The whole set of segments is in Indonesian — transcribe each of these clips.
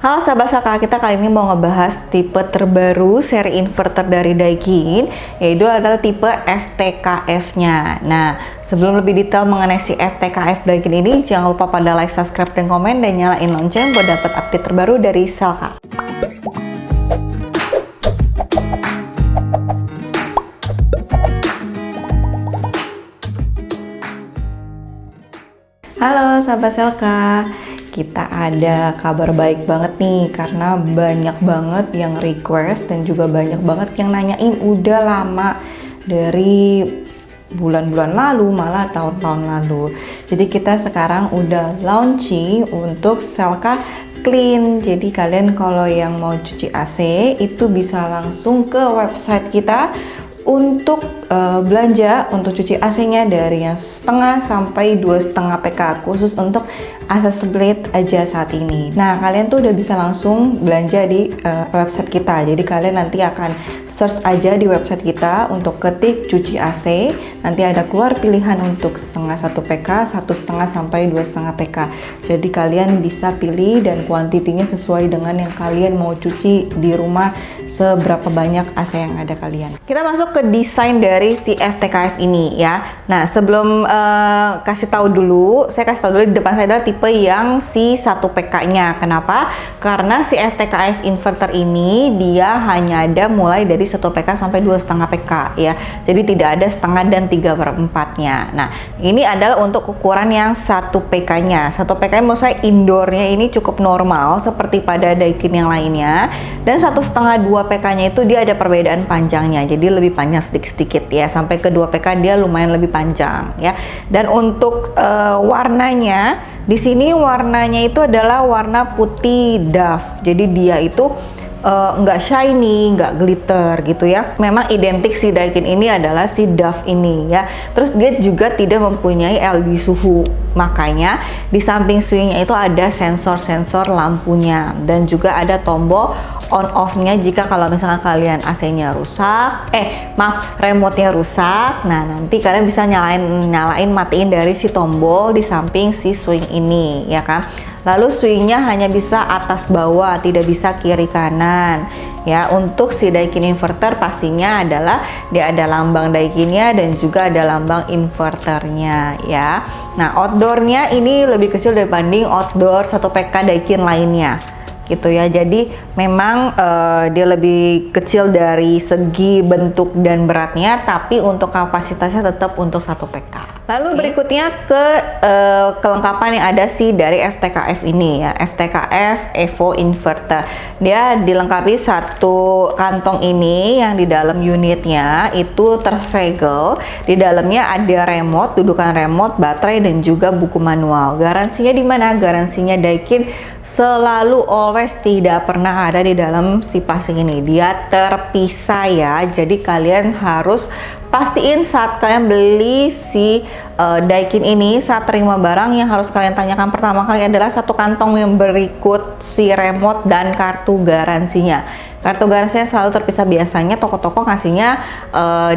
Halo sahabat Saka, kita kali ini mau ngebahas tipe terbaru seri inverter dari Daikin, yaitu adalah tipe FTKF-nya. Nah, sebelum lebih detail mengenai si FTKF Daikin ini, jangan lupa pada like, subscribe, dan komen, dan nyalain lonceng buat dapat update terbaru dari Selka. Halo sahabat Selka, kita ada kabar baik banget nih karena banyak banget yang request dan juga banyak banget yang nanyain udah lama dari bulan-bulan lalu, malah tahun-tahun lalu. Jadi kita sekarang udah launching untuk Selka Clean. Jadi kalian kalau yang mau cuci AC itu bisa langsung ke website kita untuk belanja untuk cuci AC-nya dari yang setengah sampai 2,5 PK khusus untuk AC split aja saat ini. Nah, kalian tuh udah bisa langsung belanja di website kita. Jadi kalian nanti akan search aja di website kita untuk ketik cuci AC. Nanti ada keluar pilihan untuk setengah 1 PK, 1,5 sampai 2,5 PK. Jadi kalian bisa pilih dan kuantitinya sesuai dengan yang kalian mau cuci di rumah, seberapa banyak AC yang ada kalian. Kita masuk ke desain dari si FTKF ini ya. Nah, sebelum saya kasih tahu dulu di depan saya adalah tipe yang si 1 PK-nya. Kenapa? Karena si FTKF inverter ini dia hanya ada mulai dari 1 PK sampai 2,5 PK ya. Jadi tidak ada setengah dan 3/4-nya. Nah, ini adalah untuk ukuran yang 1 PK-nya. 1 PK menurut saya indoornya ini cukup normal seperti pada Daikin yang lainnya. Dan 1,5 2 PK-nya itu dia ada perbedaan panjangnya. Jadi lebih panjang sedikit-sedikit ya. Sampai ke 2 PK dia lumayan lebih panjang ya. Dan untuk warnanya di sini warnanya itu adalah warna putih Dove. Jadi dia itu nggak shiny, nggak glitter gitu ya. Memang identik si Daikin ini adalah si Dove ini ya. Terus dia juga tidak mempunyai LED suhu. Makanya di samping swingnya itu ada sensor-sensor lampunya dan juga ada tombol on off-nya jika kalau misalkan kalian AC-nya rusak, remote-nya rusak. Nah, nanti kalian bisa nyalain matiin dari si tombol di samping si swing ini ya kan. Lalu swingnya hanya bisa atas bawah, tidak bisa kiri kanan ya. Untuk si Daikin inverter pastinya adalah dia ada lambang Daikinnya dan juga ada lambang inverternya ya. Nah, outdoornya ini lebih kecil dibanding outdoor 1 PK Daikin lainnya gitu ya. Jadi memang dia lebih kecil dari segi bentuk dan beratnya, tapi untuk kapasitasnya tetap untuk 1 PK. Lalu berikutnya ke kelengkapan yang ada sih dari FTKF ini ya, FTKF Evo Inverter. Dia dilengkapi satu kantong ini yang di dalam unitnya itu tersegel. Di dalamnya ada remote, dudukan remote, baterai dan juga buku manual. Garansinya di mana? Garansinya Daikin selalu always tidak pernah ada di dalam si plastik ini. Dia terpisah ya. Jadi kalian harus pastiin saat kalian beli si Daikin ini, saat terima barang, yang harus kalian tanyakan pertama kali adalah satu kantong yang berikut si remote dan kartu garansinya. Kartu garansinya selalu terpisah. Biasanya toko-toko ngasihnya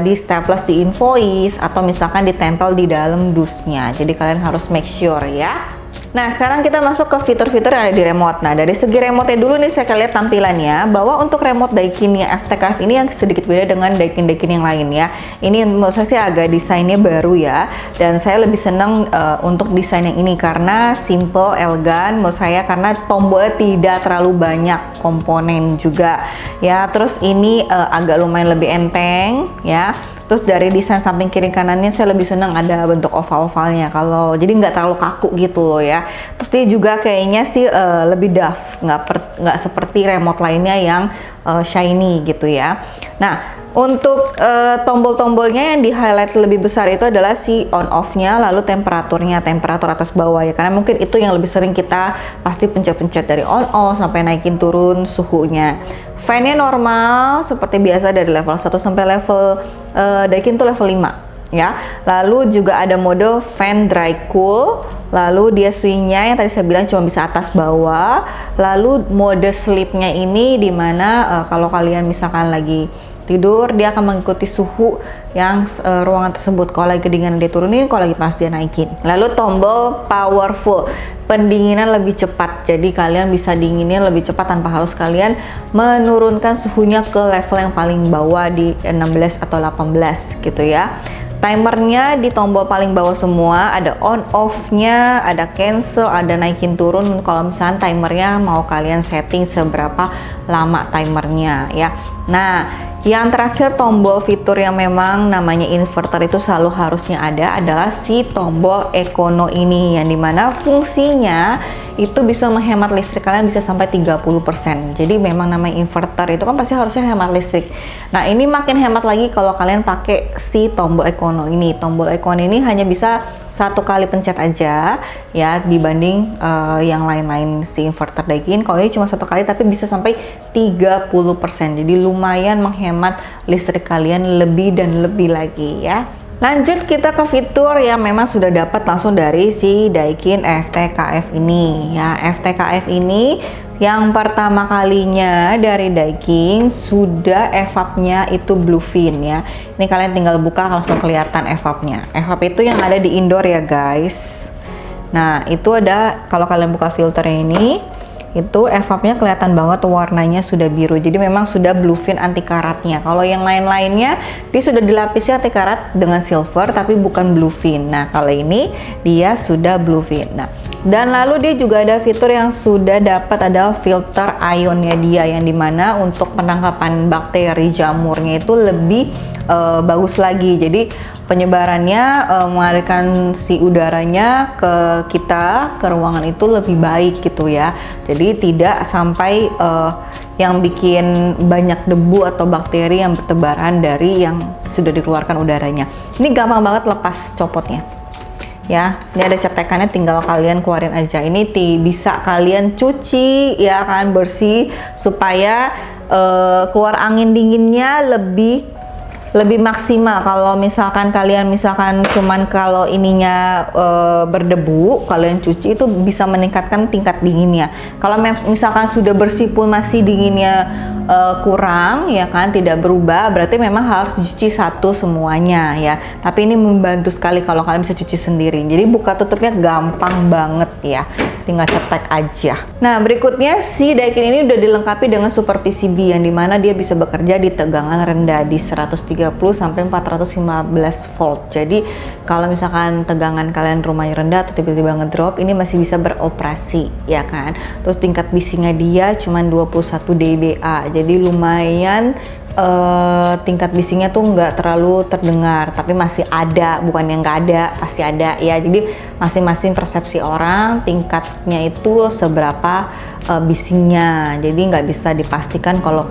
di staples di invoice atau misalkan ditempel di dalam dusnya. Jadi kalian harus make sure ya. Nah, sekarang kita masuk ke fitur-fitur yang ada di remote. Nah, dari segi remote-nya dulu nih saya lihat tampilannya, bahwa untuk remote Daikin yang FTKF ini yang sedikit beda dengan Daikin-Daikin yang lain ya. Ini menurut saya sih agak desainnya baru ya, dan saya lebih senang untuk desain yang ini karena simple, elegan menurut saya, karena tombolnya tidak terlalu banyak komponen juga ya. Terus ini agak lumayan lebih enteng ya. Terus dari desain samping kiri kanannya saya lebih senang ada bentuk oval-ovalnya, kalau jadi nggak terlalu kaku gitu loh ya. Terus dia juga kayaknya sih lebih Dove, nggak seperti remote lainnya yang shiny gitu ya. Nah, untuk tombol-tombolnya yang di highlight lebih besar itu adalah si on off-nya, lalu temperaturnya, temperatur atas bawah ya, karena mungkin itu yang lebih sering kita pasti pencet-pencet dari on off sampai naikin turun suhunya. Fan-nya normal seperti biasa dari level 1 sampai level Daikin tuh level 5 ya. Lalu juga ada mode fan dry cool. Lalu dia swingnya yang tadi saya bilang cuma bisa atas bawah. Lalu mode sleepnya ini dimana kalau kalian misalkan lagi tidur dia akan mengikuti suhu yang ruangan tersebut. Kalau lagi kedinginan dia turunin, kalau lagi panas dia naikin. Lalu tombol powerful, pendinginan lebih cepat. Jadi kalian bisa dinginnya lebih cepat tanpa harus kalian menurunkan suhunya ke level yang paling bawah di 16 atau 18 gitu ya. Timernya di tombol paling bawah semua, ada on off-nya, ada cancel, ada naikin turun kalau misalnya timernya mau kalian setting seberapa lama timernya ya. Nah, yang terakhir tombol fitur yang memang namanya inverter itu selalu harusnya ada adalah si tombol econo ini, yang dimana fungsinya itu bisa menghemat listrik kalian bisa sampai 30%. Jadi memang namanya inverter itu kan pasti harusnya hemat listrik. Nah, ini makin hemat lagi kalau kalian pakai si tombol econo ini. Tombol econo ini hanya bisa satu kali pencet aja ya, dibanding yang lain-lain si inverter Daikin. Kalau ini cuma satu kali tapi bisa sampai 30%. Jadi lumayan menghemat listrik kalian lebih dan lebih lagi ya. Lanjut kita ke fitur yang memang sudah dapat langsung dari si Daikin FTKF ini ya. FTKF ini yang pertama kalinya dari Daikin sudah evapnya itu Bluefin ya. Ini kalian tinggal buka langsung kelihatan evapnya. Evap itu yang ada di indoor ya guys. Nah, itu ada, kalau kalian buka filternya ini, itu evapnya kelihatan banget warnanya sudah biru. Jadi memang sudah Bluefin anti karatnya. Kalau yang lain-lainnya dia sudah dilapisi anti karat dengan silver tapi bukan Bluefin. Nah, kalau ini dia sudah Bluefin. Nah, dan lalu dia juga ada fitur yang sudah dapat adalah filter ionnya dia, yang dimana untuk penangkapan bakteri jamurnya itu lebih bagus lagi. Jadi penyebarannya mengalirkan si udaranya ke kita, ke ruangan itu lebih baik gitu ya. Jadi tidak sampai yang bikin banyak debu atau bakteri yang bertebaran dari yang sudah dikeluarkan udaranya. Ini gampang banget lepas copotnya ya. Ini ada cetekannya, tinggal kalian keluarin aja. Ini bisa kalian cuci ya kan, bersih, supaya keluar angin dinginnya lebih maksimal. Kalau misalkan kalian cuman kalau ininya berdebu, kalian cuci itu bisa meningkatkan tingkat dinginnya. Kalau misalkan sudah bersih pun masih dinginnya kurang ya kan, tidak berubah, berarti memang harus dicuci satu semuanya ya. Tapi ini membantu sekali kalau kalian bisa cuci sendiri. Jadi buka tutupnya gampang banget ya, tinggal cetek aja. Nah, berikutnya si Daikin ini udah dilengkapi dengan Super PCB, yang dimana dia bisa bekerja di tegangan rendah di 130 sampai 415 volt. Jadi kalau misalkan tegangan kalian rumahnya rendah atau tiba-tiba ngedrop, ini masih bisa beroperasi ya kan. Terus tingkat bisingnya dia cuma 21 dBA. Jadi lumayan tingkat bisingnya tuh nggak terlalu terdengar, tapi masih ada, bukan yang nggak ada, pasti ada ya. Jadi masing-masing persepsi orang tingkatnya itu seberapa bisingnya. Jadi nggak bisa dipastikan kalau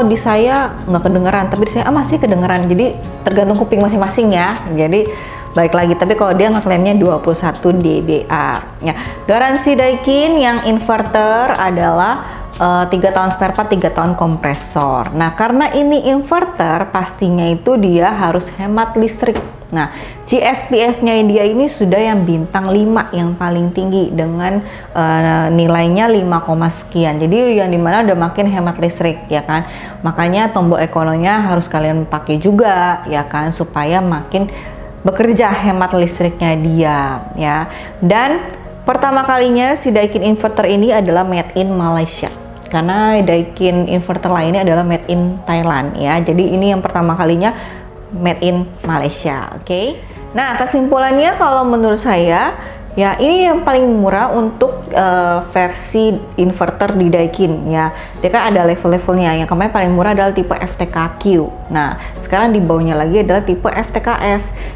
di saya nggak kedengeran, tapi di saya masih kedengeran. Jadi tergantung kuping masing-masing ya. Jadi baik lagi, tapi kalau dia ngeklaimnya 21 dBA ya. Garansi Daikin yang inverter adalah 3 tahun spare part, 3 tahun kompresor. Nah, karena ini inverter, pastinya itu dia harus hemat listrik. Nah, GSPF-nya dia ini sudah yang bintang 5 yang paling tinggi dengan nilainya 5, sekian. Jadi yang dimana udah makin hemat listrik ya kan. Makanya tombol ekononya harus kalian pakai juga ya kan, supaya makin bekerja hemat listriknya dia ya. Dan pertama kalinya si Daikin inverter ini adalah made in Malaysia. Karena Daikin inverter lainnya adalah made in Thailand ya. Jadi ini yang pertama kalinya made in Malaysia, oke? Nah, kesimpulannya kalau menurut saya ya ini yang paling murah untuk versi inverter di Daikin ya. Dia kan ada level-levelnya. Yang kemarin paling murah adalah tipe FTKQ. Nah, sekarang di bawahnya lagi adalah tipe FTKF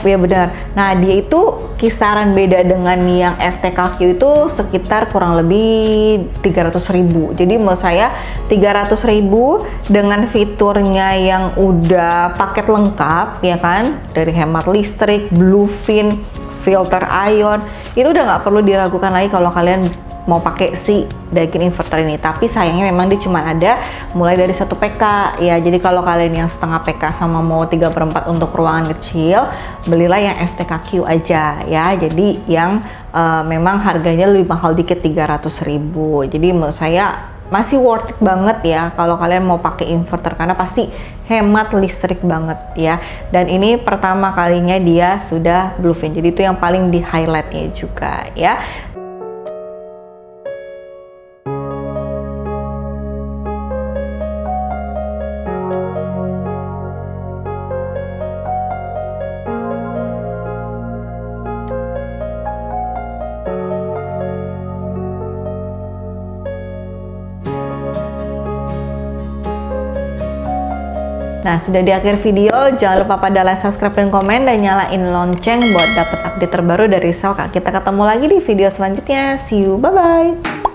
ya, benar. Nah, dia itu kisaran beda dengan yang FTKQ itu sekitar kurang lebih 300.000. Jadi menurut saya 300.000 dengan fiturnya yang udah paket lengkap ya kan, dari hemat listrik, Bluefin, filter ion, itu udah nggak perlu diragukan lagi kalau kalian mau pakai si Daikin inverter ini. Tapi sayangnya memang dia cuma ada mulai dari 1 PK ya. Jadi kalau kalian yang setengah PK sama mau 3/4 untuk ruangan kecil, belilah yang FTKQ aja ya. Jadi yang memang harganya lebih mahal dikit, 300.000. Jadi menurut saya masih worth it banget ya kalau kalian mau pakai inverter, karena pasti hemat listrik banget ya. Dan ini pertama kalinya dia sudah bluefin, jadi itu yang paling di highlightnya juga ya. Nah, sudah di akhir video, jangan lupa pada like, subscribe, dan komen, dan nyalain lonceng buat dapat update terbaru dari Selka. Kita ketemu lagi di video selanjutnya. See you, bye-bye!